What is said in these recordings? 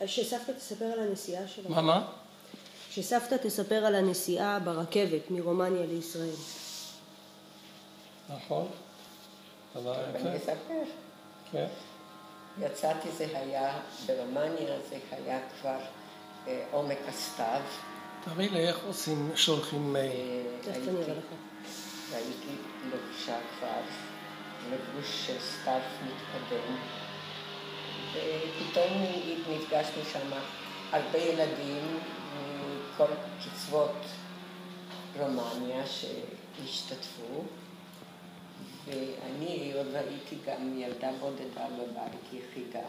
שסבתא תספר על הנסיעה שלה. מה? שסבתא תספר על הנסיעה ברכבת מרומניה לישראל. נכון. אני אספר. כן. יצאתי, זה היה ברומניה, זה היה כבר עומק הסתיו. תראי לי איך שולחים מייל. תכף אני אראה לך. והייתי לבושה כבר, לבוש של סתיו מתקדם. ופתאום נפגשנו שם הרבה ילדים מכל קצוות רומניה שהשתתפו. ואני עוד הייתי גם ילדה בודדה בבית, יחידה.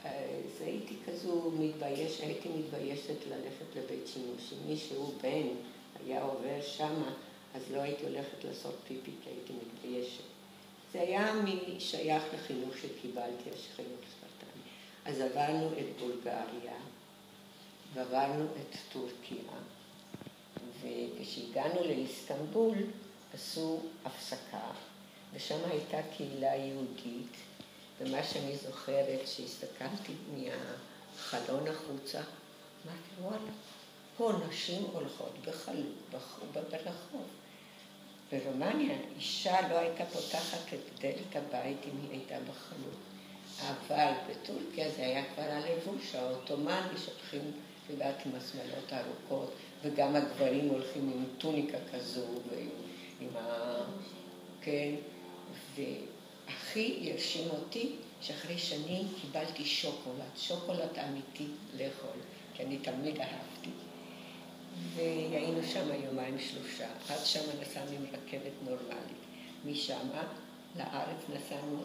אז הייתי כזו מתביישת, הייתי מתביישת ללכת לבית שימוש. אם מישהו בן היה עובר שמה, אז לא הייתי הולכת לעשות פיפי, כי הייתי מתביישת. זה היה משייך לחינוך שקיבלתי, השחיות ספרטני. אז עברנו את בולגריה, ועברנו את טורקיה, וכשהגענו לאיסטנבול, עשו הפסקה, ושם הייתה קהילה יהודית, ומה שאני זוכרת, שהסתכלתי מהחלון החוצה, אמרתי, וואלה, פה נשים הולכות ברחוב. ברומניה אישה לא הייתה פותחת את דלת הבית אם היא הייתה בחלון. אבל בטורקיה זה היה כבר הלבוש העות'מאני, שהולכים לבד עם השמלות הארוכות, וגם הגברים הולכים עם טוניקה כזו, כן, והכי ירשים אותי שאחרי שנים קיבלתי שוקולד אמיתי לאכול, כי אני תמיד אהבתי. והיינו שם יומיים שלושה, עד שם נסענו עם רכבת נורמלית. משם לארץ נסענו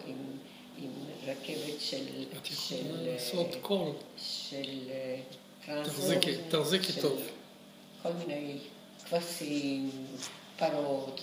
עם רכבת של תחזיקי טוב. כל מיני כבשים, פרות,